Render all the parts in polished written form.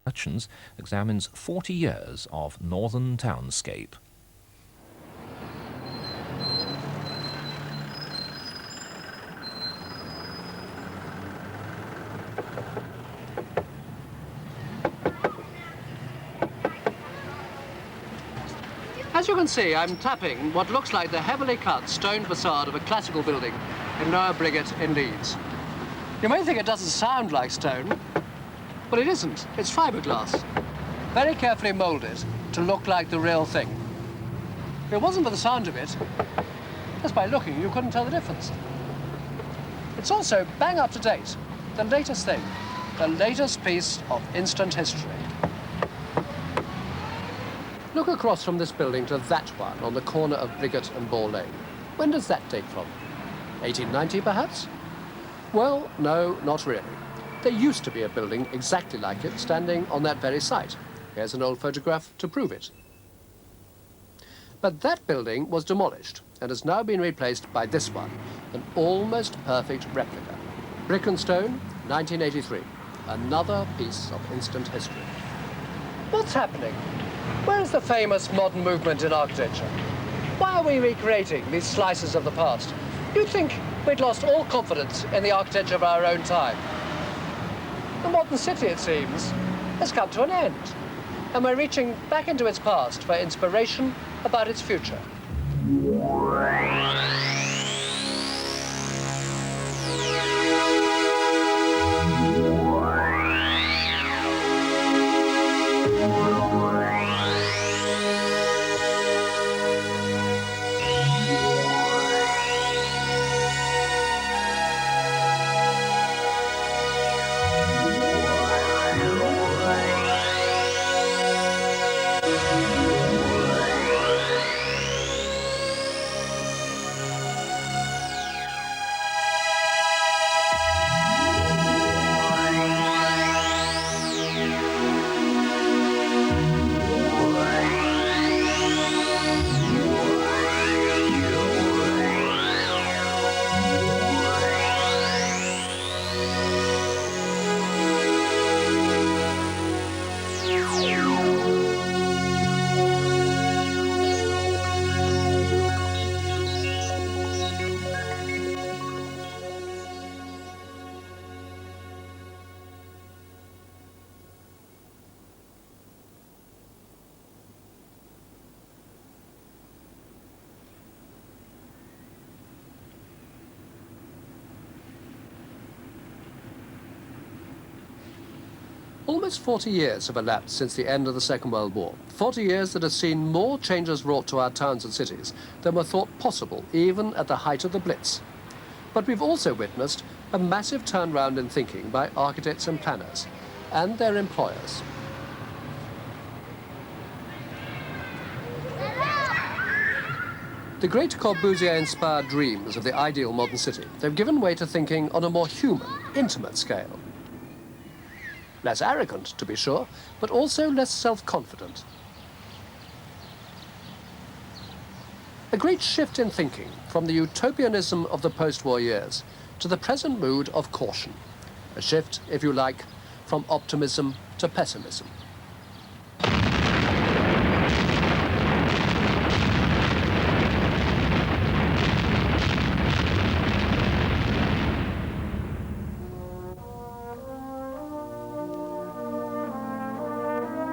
Merchants examines 40 years of northern townscape. As you can see, I'm tapping what looks like the heavily cut stone facade of a classical building in Lower Briggate in Leeds. You may think it doesn't sound like stone, but it isn't. It's fiberglass, very carefully moulded to look like the real thing. If it wasn't for the sound of it, just by looking, you couldn't tell the difference. It's also bang up to date, the latest thing, the latest piece of instant history. Look across from this building to that one on the corner of Briggate and Ball Lane. When does that date from? 1890, perhaps? Well, no, not really. There used to be a building exactly like it standing on that very site. Here's an old photograph to prove it. But that building was demolished and has now been replaced by this one, an almost perfect replica. Brick and stone, 1983. Another piece of instant history. What's happening? Where is the famous modern movement in architecture? Why are we recreating these slices of the past? You'd think we'd lost all confidence in the architecture of our own time. The modern city, it seems, has come to an end, and we're reaching back into its past for inspiration about its future. Almost 40 years have elapsed since the end of the Second World War. 40 years that have seen more changes wrought to our towns and cities than were thought possible even at the height of the Blitz. But we've also witnessed a massive turnaround in thinking by architects and planners and their employers. The great Corbusier-inspired dreams of the ideal modern city, they've given way to thinking on a more human, intimate scale. Less arrogant, to be sure, but also less self-confident. A great shift in thinking from the utopianism of the post-war years to the present mood of caution. A shift, if you like, from optimism to pessimism.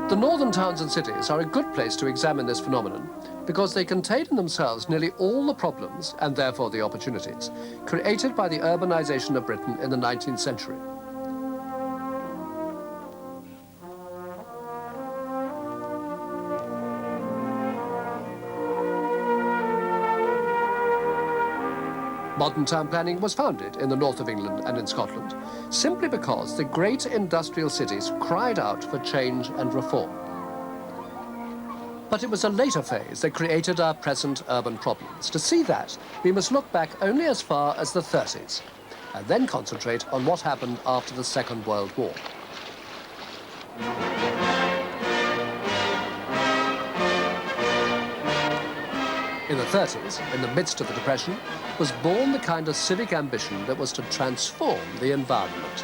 The northern towns and cities are a good place to examine this phenomenon because they contain in themselves nearly all the problems, and therefore the opportunities, created by the urbanization of Britain in the 19th century. Modern town planning was founded in the north of England and in Scotland, simply because the great industrial cities cried out for change and reform. But it was a later phase that created our present urban problems. To see that, we must look back only as far as the 30s, and then concentrate on what happened after the Second World War. In the 30s, in the midst of the Depression, was born the kind of civic ambition that was to transform the environment.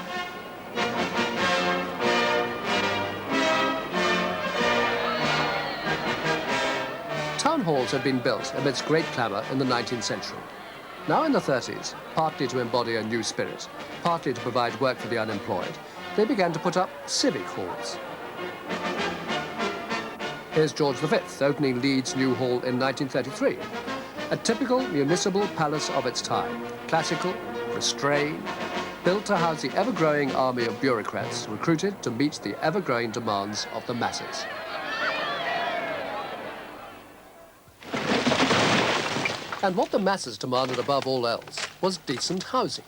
halls had been built amidst great clamour in the 19th century. Now in the 30s, partly to embody a new spirit, partly to provide work for the unemployed, they began to put up civic halls. Here's George V opening Leeds' new hall in 1933. A typical municipal palace of its time, classical, restrained, built to house the ever-growing army of bureaucrats recruited to meet the ever-growing demands of the masses. And what the masses demanded above all else was decent housing.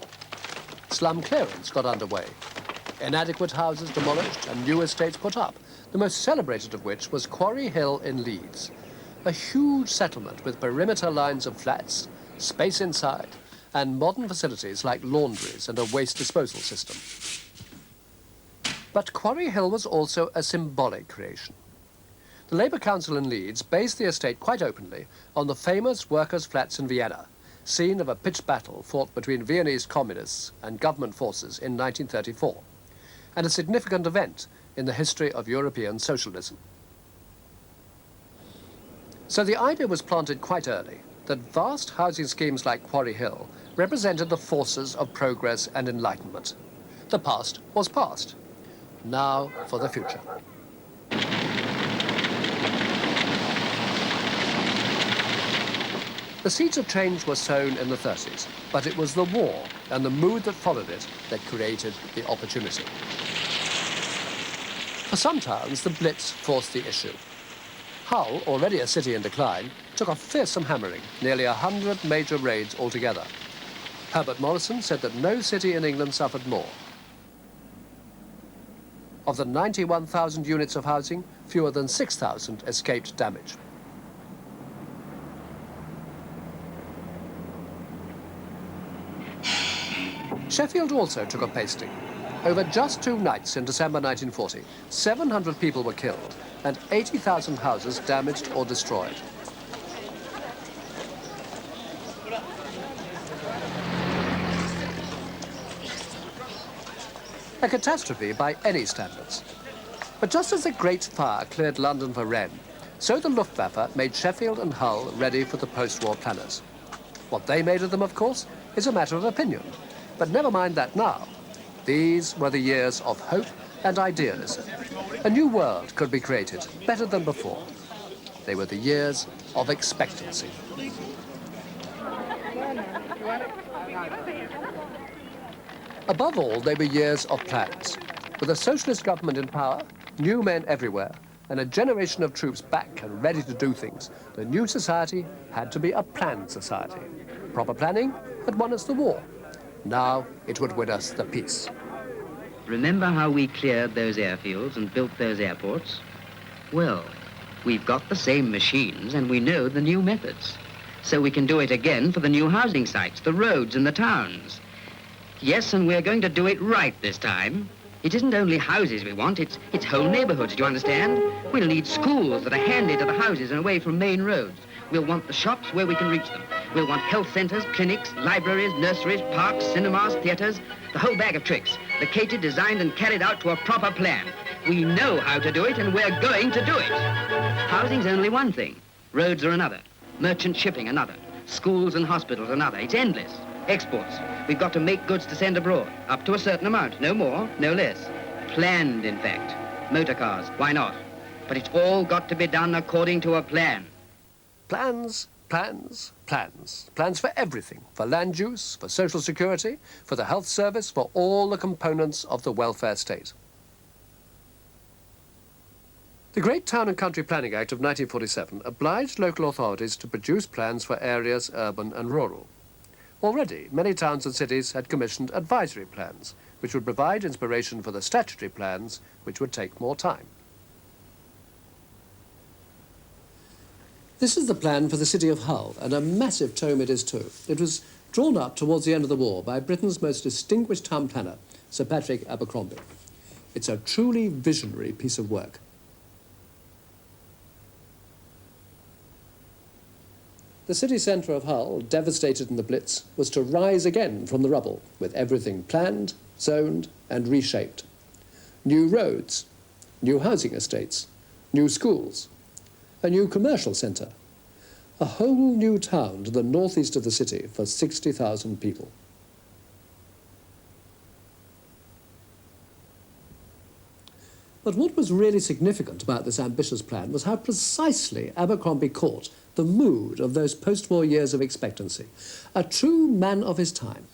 Slum clearance got underway. Inadequate houses demolished and new estates put up, the most celebrated of which was Quarry Hill in Leeds, a huge settlement with perimeter lines of flats, space inside, and modern facilities like laundries and a waste disposal system. But Quarry Hill was also a symbolic creation. The Labour Council in Leeds based the estate quite openly on the famous workers' flats in Vienna, scene of a pitched battle fought between Viennese communists and government forces in 1934, and a significant event in the history of European socialism. So the idea was planted quite early that vast housing schemes like Quarry Hill represented the forces of progress and enlightenment. The past was past. Now for the future. The seeds of change were sown in the 30s, but it was the war and the mood that followed it that created the opportunity. For some towns, the Blitz forced the issue. Hull, already a city in decline, took a fearsome hammering, nearly 100 major raids altogether. Herbert Morrison said that no city in England suffered more. Of the 91,000 units of housing, fewer than 6,000 escaped damage. Sheffield also took a pasting. Over just 2 nights in December 1940, 700 people were killed and 80,000 houses damaged or destroyed. A catastrophe by any standards. But just as the Great Fire cleared London for Wren, so the Luftwaffe made Sheffield and Hull ready for the post-war planners. What they made of them, of course, is a matter of opinion. But never mind that now. These were the years of hope and idealism. A new world could be created, better than before. They were the years of expectancy. Above all, they were years of plans. With a socialist government in power, new men everywhere, and a generation of troops back and ready to do things, the new society had to be a planned society. Proper planning had won us the war. Now it would win us the peace. Remember how we cleared those airfields and built those airports? Well, we've got the same machines and we know the new methods. So we can do it again for the new housing sites, the roads and the towns. Yes, and we're going to do it right this time. It isn't only houses we want, it's whole neighborhoods, do you understand? We'll need schools that are handy to the houses and away from main roads. We'll want the shops where we can reach them. We'll want health centers, clinics, libraries, nurseries, parks, cinemas, theaters, the whole bag of tricks, located, designed and carried out to a proper plan. We know how to do it and we're going to do it. Housing's only one thing. Roads are another. Merchant shipping another. Schools and hospitals another. It's endless. Exports. We've got to make goods to send abroad. Up to a certain amount. No more, no less. Planned, in fact. Motor cars. Why not? But it's all got to be done according to a plan. Plans, plans, plans. Plans for everything. For land use, for social security, for the health service, for all the components of the welfare state. The Great Town and Country Planning Act of 1947 obliged local authorities to produce plans for areas urban and rural. Already, many towns and cities had commissioned advisory plans, which would provide inspiration for the statutory plans, which would take more time. This is the plan for the city of Hull, and a massive tome it is too. It was drawn up towards the end of the war by Britain's most distinguished town planner, Sir Patrick Abercrombie. It's a truly visionary piece of work. The city centre of Hull, devastated in the Blitz, was to rise again from the rubble, with everything planned, zoned and reshaped. New roads, new housing estates, new schools, a new commercial centre, a whole new town to the northeast of the city for 60,000 people. But what was really significant about this ambitious plan was how precisely Abercrombie caught the mood of those post-war years of expectancy. A true man of his time.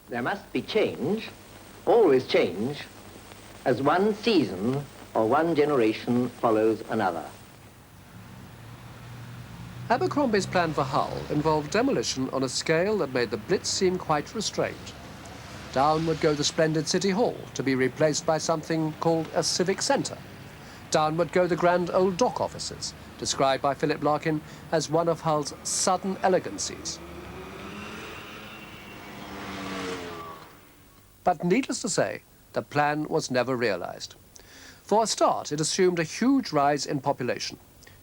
There must be change, always change, as one season or one generation follows another. Abercrombie's plan for Hull involved demolition on a scale that made the Blitz seem quite restrained. Down would go the splendid City Hall, to be replaced by something called a civic centre. Down would go the grand old dock offices, described by Philip Larkin as one of Hull's sudden elegancies. But needless to say, the plan was never realised. For a start, it assumed a huge rise in population.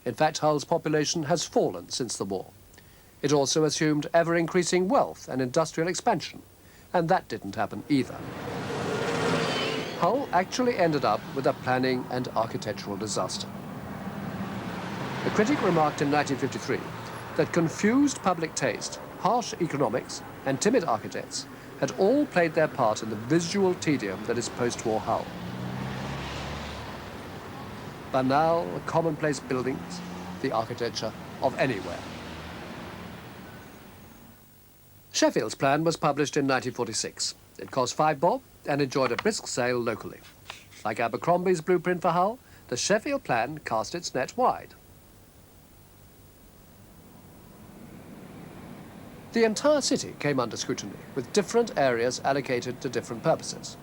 In fact, Hull's population has fallen since the war. It also assumed ever-increasing wealth and industrial expansion, and that didn't happen either. Hull actually ended up with a planning and architectural disaster. The critic remarked in 1953 that confused public taste, harsh economics, and timid architects had all played their part in the visual tedium that is post-war Hull. Banal, commonplace buildings, the architecture of anywhere. Sheffield's plan was published in 1946. It cost 5 bob and enjoyed a brisk sale locally. Like Abercrombie's blueprint for Hull, the Sheffield plan cast its net wide. The entire city came under scrutiny, with different areas allocated to different purposes.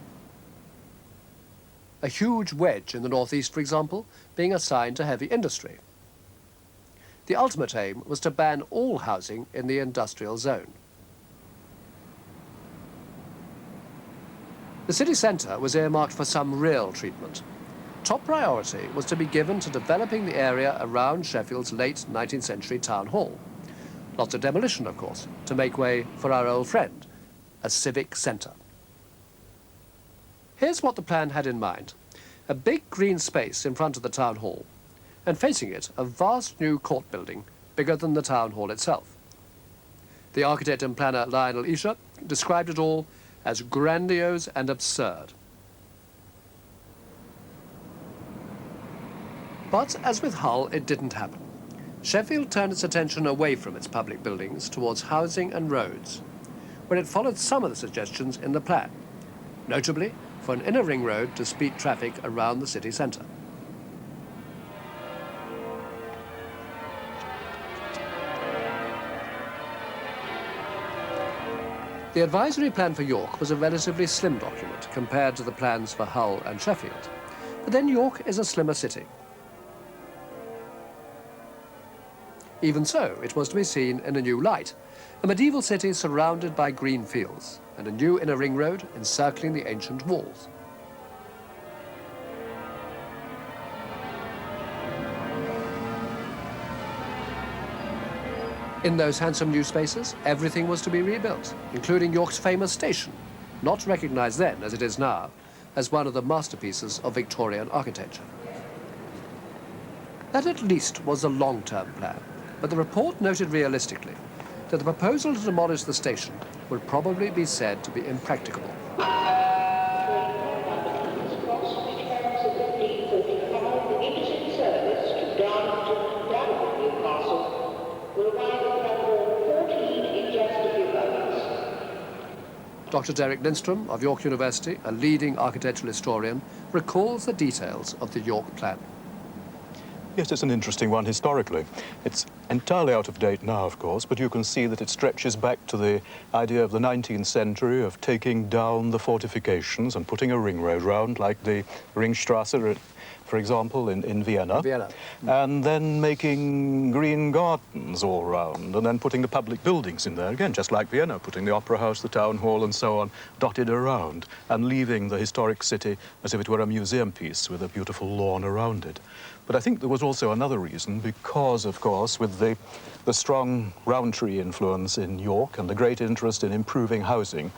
A huge wedge in the northeast, for example, being assigned to heavy industry. The ultimate aim was to ban all housing in the industrial zone. The city centre was earmarked for some real treatment. Top priority was to be given to developing the area around Sheffield's late 19th century town hall. Lots of demolition, of course, to make way for our old friend, a civic centre. Here's what the plan had in mind. A big green space in front of the town hall, and facing it, a vast new court building, bigger than the town hall itself. The architect and planner Lionel Esher described it all as grandiose and absurd. But as with Hull, it didn't happen. Sheffield turned its attention away from its public buildings towards housing and roads, where it followed some of the suggestions in the plan, notably for an inner ring road to speed traffic around the city centre. The advisory plan for York was a relatively slim document compared to the plans for Hull and Sheffield. But then York is a slimmer city. Even so, it was to be seen in a new light, a medieval city surrounded by green fields, and a new inner ring road encircling the ancient walls. In those handsome new spaces, everything was to be rebuilt, including York's famous station, not recognised then, as it is now, as one of the masterpieces of Victorian architecture. That at least was a long-term plan, but the report noted realistically that the proposal to demolish the station would probably be said to be impracticable. Dr. Derek Lindstrom of York University, a leading architectural historian, recalls the details of the York plan. Yes, it's an interesting one historically. It's entirely out of date now, of course, but you can see that it stretches back to the idea of the 19th century of taking down the fortifications and putting a ring road round, like the Ringstrasse, for example, in Vienna. And then making green gardens all round, and then putting the public buildings in there again, just like Vienna, putting the opera house, the town hall, and so on, dotted around, and leaving the historic city as if it were a museum piece with a beautiful lawn around it. But I think there was also another reason, because, of course, with with the strong Rowntree influence in York and the great interest in improving housing,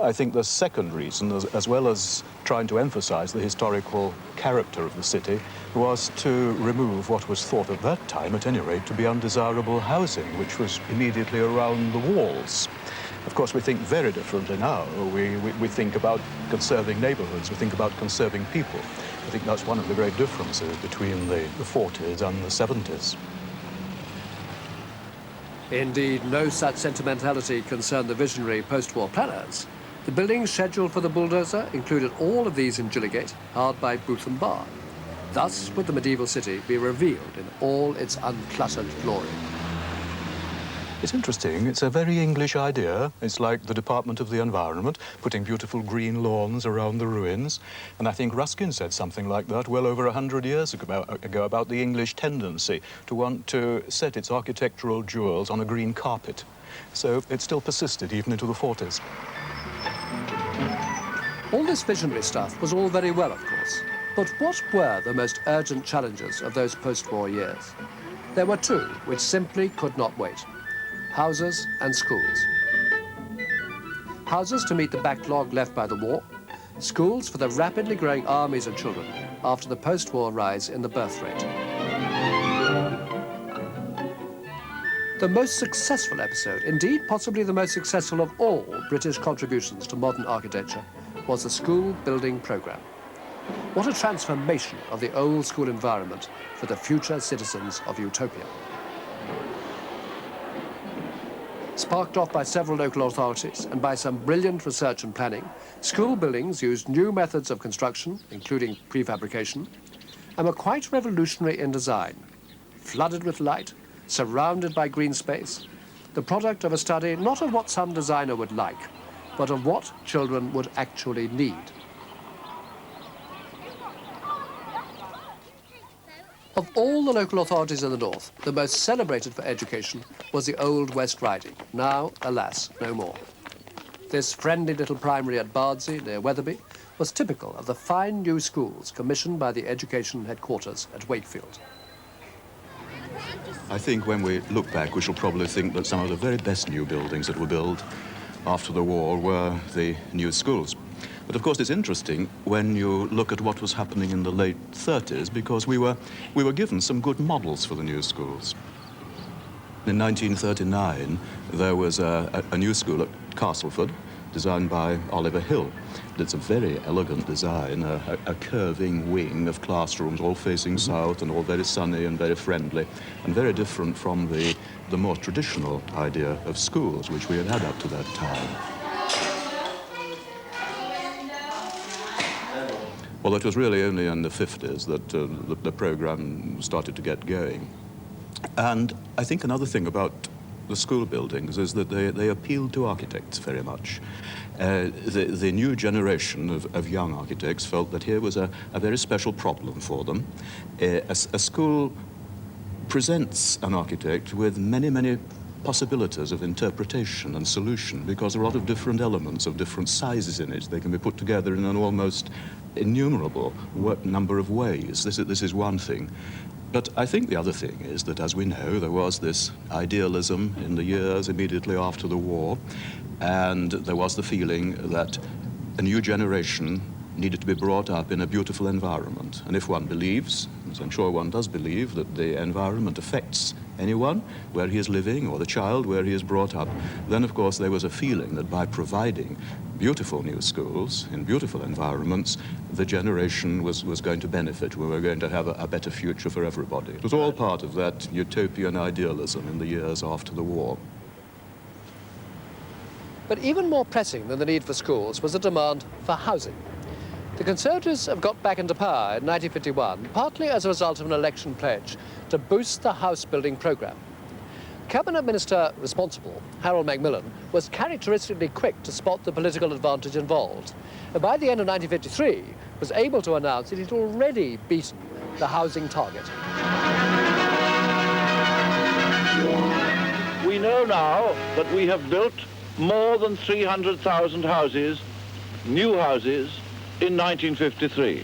I think the second reason, as well as trying to emphasize the historical character of the city, was to remove what was thought at that time, at any rate, to be undesirable housing, which was immediately around the walls. Of course, we think very differently now. We think about conserving neighborhoods, we think about conserving people. I think that's one of the great differences between the 40s and the 70s. Indeed, no such sentimentality concerned the visionary post-war planners. The buildings scheduled for the bulldozer included all of these in Gilligate, hard by Booth and Bar. Thus would the medieval city be revealed in all its uncluttered glory. It's interesting. It's a very English idea. It's like the Department of the Environment, putting beautiful green lawns around the ruins. And I think Ruskin said something like that well over 100 years ago about the English tendency to want to set its architectural jewels on a green carpet. So it still persisted even into the 40s. All this visionary stuff was all very well, of course. But what were the most urgent challenges of those post-war years? There were two which simply could not wait: houses and schools. Houses to meet the backlog left by the war, schools for the rapidly growing armies of children after the post-war rise in the birth rate. The most successful episode, indeed possibly the most successful of all British contributions to modern architecture, was the school building programme. What a transformation of the old school environment for the future citizens of Utopia. Sparked off by several local authorities and by some brilliant research and planning, school buildings used new methods of construction, including prefabrication, and were quite revolutionary in design. Flooded with light, surrounded by green space, the product of a study not of what some designer would like, but of what children would actually need. Of all the local authorities in the north, the most celebrated for education was the old West Riding, now, alas, no more. This friendly little primary at Bardsey, near Wetherby, was typical of the fine new schools commissioned by the education headquarters at Wakefield. I think when we look back, we shall probably think that some of the very best new buildings that were built after the war were the new schools. But of course, it's interesting when you look at what was happening in the late 30s, because we were given some good models for the new schools. In 1939, there was a new school at Castleford, designed by Oliver Hill. It's a very elegant design, a curving wing of classrooms, all facing south and all very sunny and very friendly, and very different from the more traditional idea of schools, which we had had up to that time. Well, it was really only in the 50s that the program started to get going. And I think another thing about the school buildings is that they appealed to architects very much. The new generation of young architects felt that here was a very special problem for them. A school presents an architect with many, many possibilities of interpretation and solution, because there are a lot of different elements of different sizes in it. They can be put together in an almost innumerable number of ways. This is one thing. But I think the other thing is that, as we know, there was this idealism in the years immediately after the war, and there was the feeling that a new generation needed to be brought up in a beautiful environment. And if one believes, as I'm sure one does believe, that the environment affects anyone where he is living, or the child where he is brought up, then of course there was a feeling that by providing beautiful new schools in beautiful environments, the generation was going to benefit. We were going to have a better future for everybody. It was all part of that utopian idealism in the years after the war. But even more pressing than the need for schools was the demand for housing. The Conservatives have got back into power in 1951, partly as a result of an election pledge to boost the house building programme. Cabinet Minister responsible, Harold Macmillan, was characteristically quick to spot the political advantage involved, and by the end of 1953 was able to announce that he'd already beaten the housing target. We know now that we have built more than 300,000 houses, new houses, in 1953.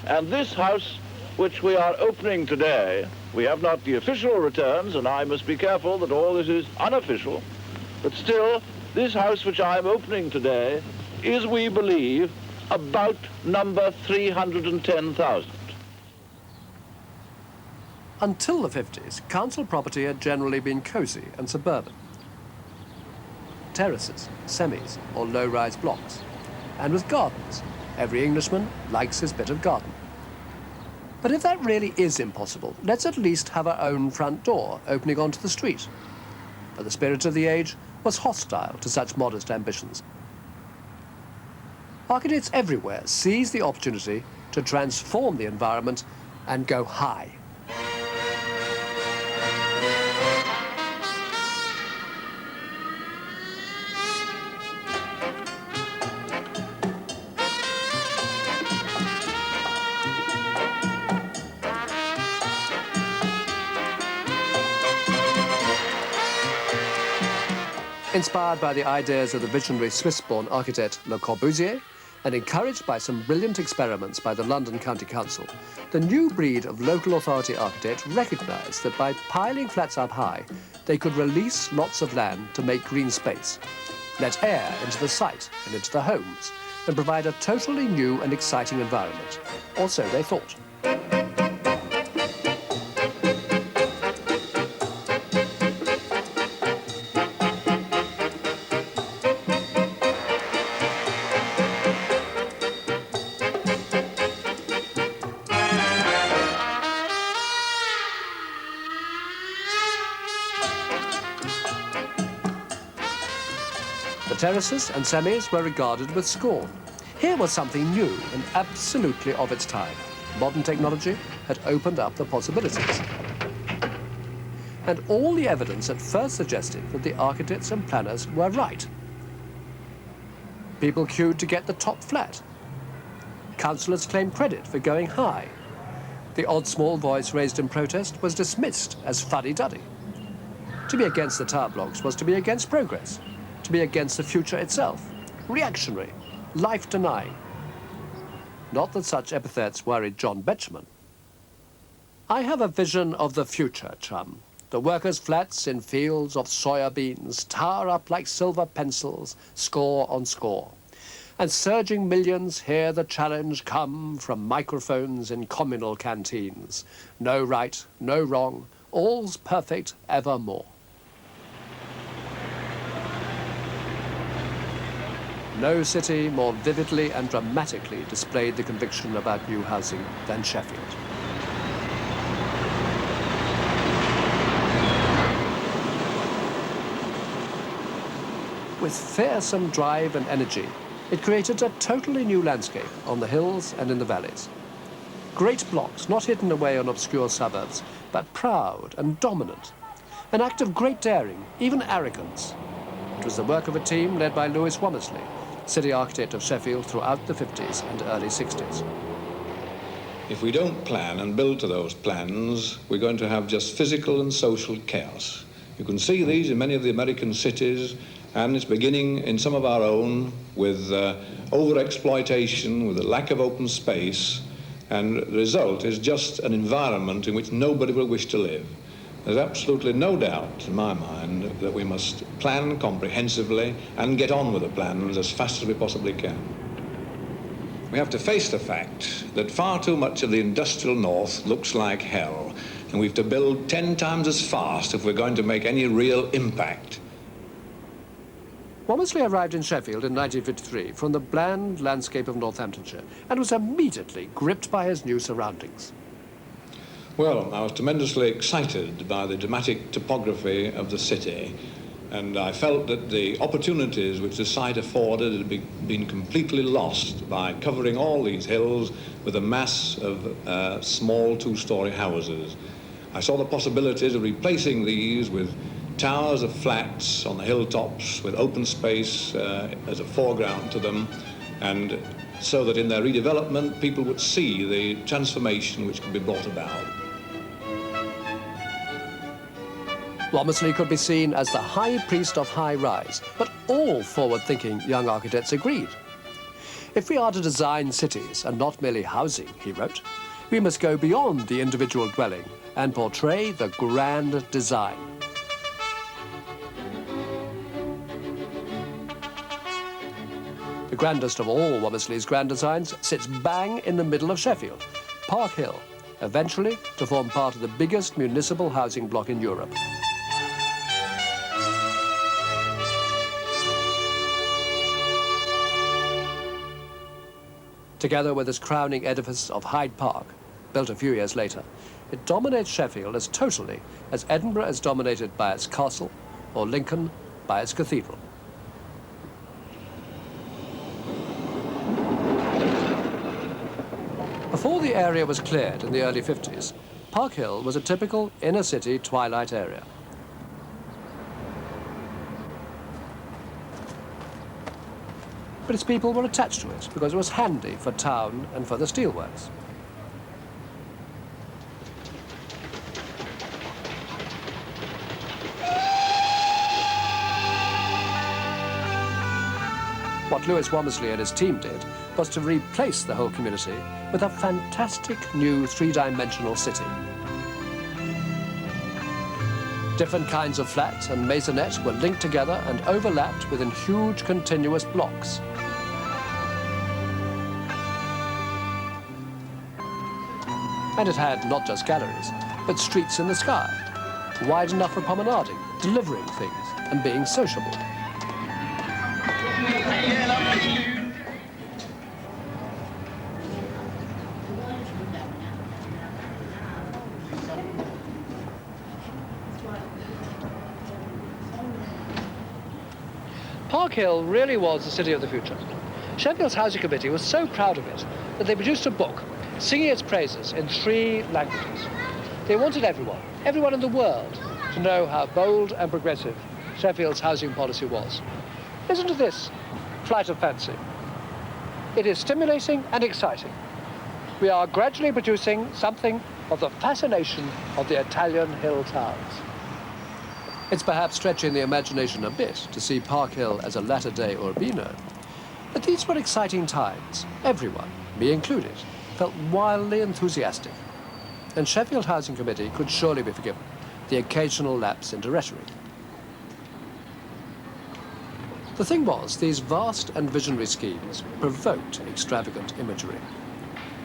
And this house which we are opening today, we have not the official returns, and I must be careful that all this is unofficial, but still, this house which I am opening today is, we believe, about number 310,000. Until the 50s, council property had generally been cosy and suburban. Terraces, semis, or low-rise blocks, and with gardens. Every Englishman likes his bit of garden. But if that really is impossible, let's at least have our own front door opening onto the street. But the spirit of the age was hostile to such modest ambitions. Architects everywhere seized the opportunity to transform the environment and go high. Inspired by the ideas of the visionary Swiss-born architect Le Corbusier, and encouraged by some brilliant experiments by the London County Council, the new breed of local authority architect recognised that by piling flats up high, they could release lots of land to make green space, let air into the site and into the homes, and provide a totally new and exciting environment. Or so they thought. The terraces and semis were regarded with scorn. Here was something new and absolutely of its time. Modern technology had opened up the possibilities. And all the evidence at first suggested that the architects and planners were right. People queued to get the top flat. Councillors claimed credit for going high. The odd small voice raised in protest was dismissed as fuddy-duddy. To be against the tower blocks was to be against progress, to be against the future itself, reactionary, life-denying. Not that such epithets worried John Betjeman. I have a vision of the future, chum. The workers' flats in fields of soya beans tower up like silver pencils, score on score. And surging millions hear the challenge come from microphones in communal canteens. No right, no wrong, all's perfect evermore. No city more vividly and dramatically displayed the conviction about new housing than Sheffield. With fearsome drive and energy, it created a totally new landscape on the hills and in the valleys. Great blocks, not hidden away on obscure suburbs, but proud and dominant. An act of great daring, even arrogance. It was the work of a team led by Lewis Womersley, city architect of Sheffield throughout the 50s and early 60s. If we don't plan and build to those plans, we're going to have just physical and social chaos. You can see these in many of the American cities, and it's beginning in some of our own with over-exploitation, with a lack of open space, and the result is just an environment in which nobody will wish to live. There's absolutely no doubt in my mind that we must plan comprehensively and get on with the plans as fast as we possibly can. We have to face the fact that far too much of the industrial north looks like hell, and we have to build 10 times as fast if we're going to make any real impact. Womersley arrived in Sheffield in 1953 from the bland landscape of Northamptonshire and was immediately gripped by his new surroundings. Well, I was tremendously excited by the dramatic topography of the city, and I felt that the opportunities which the site afforded had been completely lost by covering all these hills with a mass of small two-storey houses. I saw the possibilities of replacing these with towers of flats on the hilltops with open space as a foreground to them, and so that in their redevelopment people would see the transformation which could be brought about. Womersley could be seen as the high priest of high rise, but all forward-thinking young architects agreed. If we are to design cities and not merely housing, he wrote, We must go beyond the individual dwelling and portray the grand design. The grandest of all Womersley's grand designs sits bang in the middle of Sheffield, Park Hill, eventually to form part of the biggest municipal housing block in Europe. Together with its crowning edifice of Hyde Park, built a few years later, it dominates Sheffield as totally as Edinburgh is dominated by its castle or Lincoln by its cathedral. Before the area was cleared in the early 50s, Park Hill was a typical inner-city twilight area. But its people were attached to it because it was handy for town and for the steelworks. What Lewis Womersley and his team did was to replace the whole community with a fantastic new three-dimensional city. Different kinds of flats and maisonettes were linked together and overlapped within huge continuous blocks. And it had not just galleries, but streets in the sky, wide enough for promenading, delivering things, and being sociable. Park Hill really was the city of the future. Sheffield's Housing Committee was so proud of it that they produced a book singing its praises in 3 languages. They wanted everyone in the world, to know how bold and progressive Sheffield's housing policy was. Listen to this flight of fancy. It is stimulating and exciting. We are gradually producing something of the fascination of the Italian hill towns. It's perhaps stretching the imagination a bit to see Park Hill as a latter-day Urbino, but these were exciting times. Everyone, me included, felt wildly enthusiastic, and Sheffield Housing Committee could surely be forgiven the occasional lapse into rhetoric. The thing was, these vast and visionary schemes provoked extravagant imagery.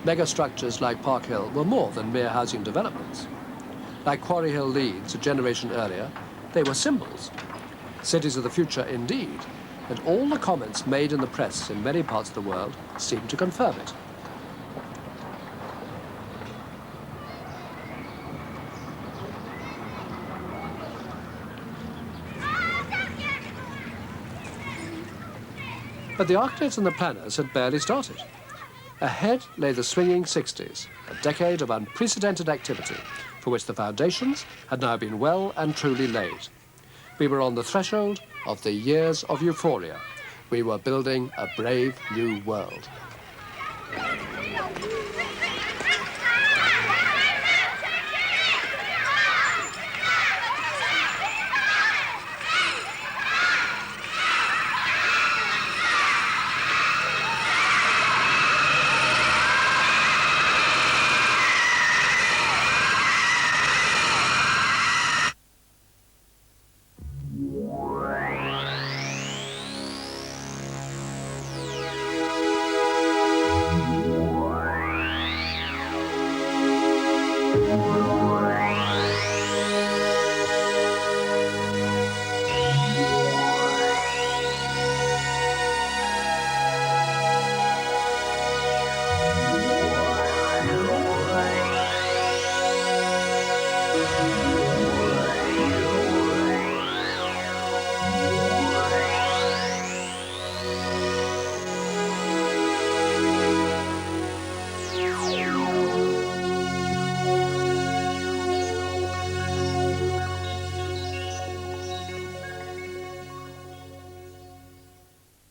Megastructures like Park Hill were more than mere housing developments. Like Quarry Hill, Leeds, a generation earlier, they were symbols. Cities of the future indeed, and all the comments made in the press in many parts of the world seemed to confirm it. But the architects and the planners had barely started. Ahead lay the swinging 60s, a decade of unprecedented activity, for which the foundations had now been well and truly laid. We were on the threshold of the years of euphoria. We were building a brave new world.